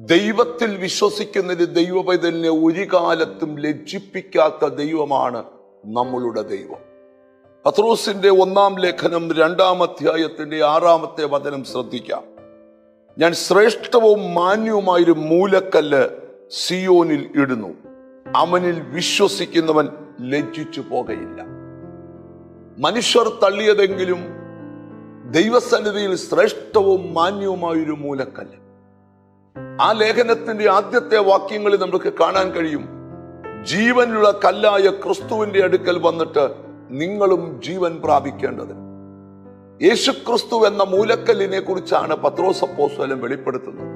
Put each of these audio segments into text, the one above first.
ദൈവത്തിൽ വിശ്വസിക്കുന്നതിന് ദൈവപൈതലിനെ ഒരു കാലത്തും ലജ്ജിപ്പിക്കാത്ത ദൈവമാണ് നമ്മളുടെ ദൈവം. പത്രോസിന്റെ 1-ാം ലേഖനം 2-ാം അധ്യായത്തിന്റെ 6-ാമത്തെ വചനം ശ്രദ്ധിക്കാം. ഞാൻ ശ്രേഷ്ഠവും മാന്യവുമായൊരു മൂലക്കല്ല് സിയോനിൽ ഇടുന്നു, അവനിൽ വിശ്വസിക്കുന്നവൻ ലജ്ജിച്ചു പോകയില്ല. മനുഷ്യർ തള്ളിയതെങ്കിലും ദൈവസന്നിധിയിൽ ശ്രേഷ്ഠവും മാന്യവുമായൊരു മൂലക്കല്ല്. ആ ലേഖനത്തിന്റെ ആദ്യത്തെ വാക്യങ്ങളിൽ നമുക്ക് കാണാൻ കഴിയും, ജീവനുള്ള കല്ലായ ക്രിസ്തുവിന്റെ അടുക്കൽ വന്നിട്ട് നിങ്ങളും ജീവൻ പ്രാപിക്കേണ്ടത്. യേശുക്രിസ്തു എന്ന മൂലക്കല്ലിനെ കുറിച്ചാണ് പത്രോസ് അപ്പോസ്തലൻ വെളിപ്പെടുത്തുന്നത്.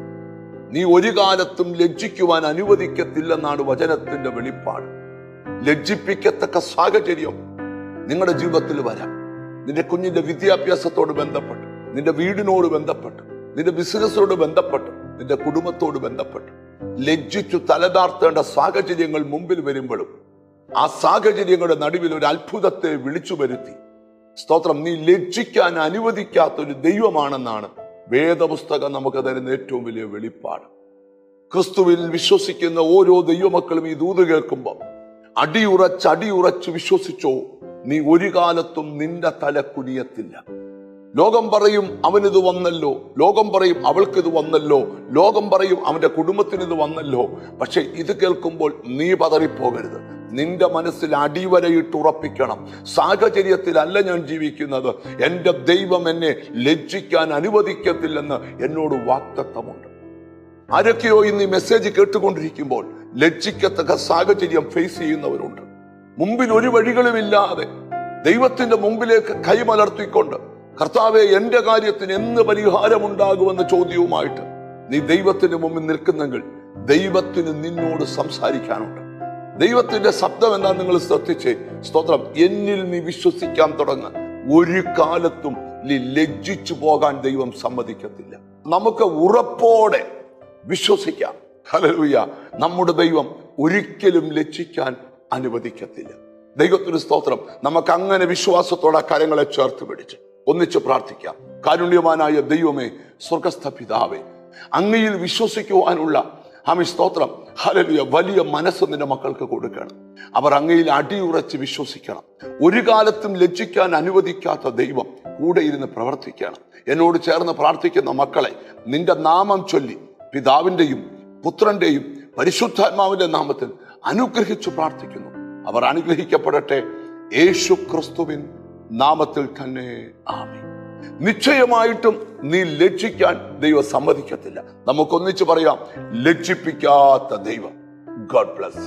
നീ ഒരു കാലത്തും ലജ്ജിക്കുവാൻ അനുവദിക്കത്തില്ലെന്നാണ് വചനത്തിന്റെ വെളിപ്പാട്. ലജ്ജിപ്പിക്കത്തക്ക സാഹചര്യം നിങ്ങളുടെ ജീവിതത്തിൽ വരാം. നിന്റെ കുഞ്ഞിന്റെ വിദ്യാഭ്യാസത്തോട് ബന്ധപ്പെട്ട്, നിന്റെ വീടിനോട് ബന്ധപ്പെട്ട്, നിന്റെ ബിസിനസ്സോട് ബന്ധപ്പെട്ട്, നിന്റെ കുടുംബത്തോട് ബന്ധപ്പെട്ട് ലജ്ജിച്ചു തലതാർത്തേണ്ട സാഹചര്യങ്ങൾ മുമ്പിൽ വരുമ്പോഴും ആ സാഹചര്യങ്ങളുടെ നടുവിൽ ഒരു അത്ഭുതത്തെ വിളിച്ചു വരുത്തി, സ്തോത്രം, നീ ലജ്ജിക്കാൻ അനുവദിക്കാത്തൊരു ദൈവമാണെന്നാണ് വേദപുസ്തകം നമുക്ക് തരുന്ന ഏറ്റവും വലിയ വെളിപ്പാട്. ക്രിസ്തുവിൽ വിശ്വസിക്കുന്ന ഓരോ ദൈവമക്കളും ഈ ദൂത് കേൾക്കുമ്പോൾ അടിയുറച്ച് വിശ്വസിച്ചോ, നീ ഒരു കാലത്തും നിന്റെ തല കുനിയത്തില്ല. ലോകം പറയും അവനിത് വന്നല്ലോ, ലോകം പറയും അവൾക്കിത് വന്നല്ലോ, ലോകം പറയും അവന്റെ കുടുംബത്തിന് ഇത് വന്നല്ലോ. പക്ഷെ ഇത് കേൾക്കുമ്പോൾ നീ പതറിപ്പോകരുത്. നിന്റെ മനസ്സിൽ അടിവരയിട്ട് ഉറപ്പിക്കണം, സാഹചര്യത്തിലല്ല ഞാൻ ജീവിക്കുന്നത്, എൻ്റെ ദൈവം എന്നെ ലജ്ജിക്കാൻ അനുവദിക്കത്തില്ലെന്ന് എന്നോട് വാഗ്ദത്തമുണ്ട്. ആരൊക്കെയോ ഇന്ന് ഈ മെസ്സേജ് കേട്ടുകൊണ്ടിരിക്കുമ്പോൾ ലജ്ജിക്കത്തക്ക സാഹചര്യം ഫേസ് ചെയ്യുന്നവരുണ്ട്. മുമ്പിൽ ഒരു വഴികളുമില്ലാതെ ദൈവത്തിന്റെ മുമ്പിലേക്ക് കൈമലർത്തിക്കൊണ്ട്, കർത്താവെ എൻ്റെ കാര്യത്തിന് എന്ന് പരിഹാരമുണ്ടാകുമെന്ന ചോദ്യവുമായിട്ട് നീ ദൈവത്തിന്റെ മുമ്പിൽ നിൽക്കുന്നെങ്കിൽ ദൈവത്തിന് നിന്നോട് സംസാരിക്കാനുണ്ട്. ദൈവത്തിന്റെ ശബ്ദം എന്താ നിങ്ങൾ ശ്രദ്ധിച്ചേ, സ്തോത്രം, എന്നിൽ നീ വിശ്വസിക്കാൻ തുടങ്ങ, ഒരു കാലത്തും നീ ലജ്ജിച്ചു പോകാൻ ദൈവം സമ്മതിക്കത്തില്ല. നമുക്ക് ഉറപ്പോടെ വിശ്വസിക്കാം, ഹല്ലേലൂയ, നമ്മുടെ ദൈവം ഒരിക്കലും ലജ്ജിക്കാൻ അനുവദിക്കത്തില്ല. ദൈവത്തിന് സ്തോത്രം. നമുക്ക് അങ്ങനെ വിശ്വാസത്തോടെ കരങ്ങളെ ചേർത്ത് പിടിച്ച് ഒന്നിച്ച് പ്രാർത്ഥിക്കാം. കാരുണ്യവാനായ ദൈവമേ, സ്വർഗസ്ഥ പിതാവേ, അങ്ങയിൽ വിശ്വസിക്കുവാനുള്ള സ്തോത്രം, ഹല്ലേലൂയ, വലിയ മനസ്സ് നിന്റെ മക്കൾക്ക് കൊടുക്കണം. അവർ അങ്ങയിൽ അടിയുറച്ച് വിശ്വസിക്കണം. ഒരു കാലത്തും ലജ്ജിക്കാൻ അനുവദിക്കാത്ത ദൈവം കൂടെ ഇരുന്ന് പ്രവർത്തിക്കണം. എന്നോട് ചേർന്ന് പ്രാർത്ഥിക്കുന്ന മക്കളെ നിന്റെ നാമം ചൊല്ലി പിതാവിന്റെയും പുത്രന്റെയും പരിശുദ്ധാത്മാവിന്റെ നാമത്തിൽ അനുഗ്രഹിച്ചു പ്രാർത്ഥിക്കുന്നു. അവർ അനുഗ്രഹിക്കപ്പെടട്ടെ, യേശു ക്രിസ്തുവിൻ നാമത്തിൽ തന്നെ, ആമേൻ. നിശ്ചയമായിട്ടും നീ ലജ്ജിക്കാൻ ദൈവം സമ്മതിക്കത്തില്ല. നമുക്കൊന്നിച്ച് പറയാം, ലജ്ജിപ്പിക്കാത്ത ദൈവം. God bless.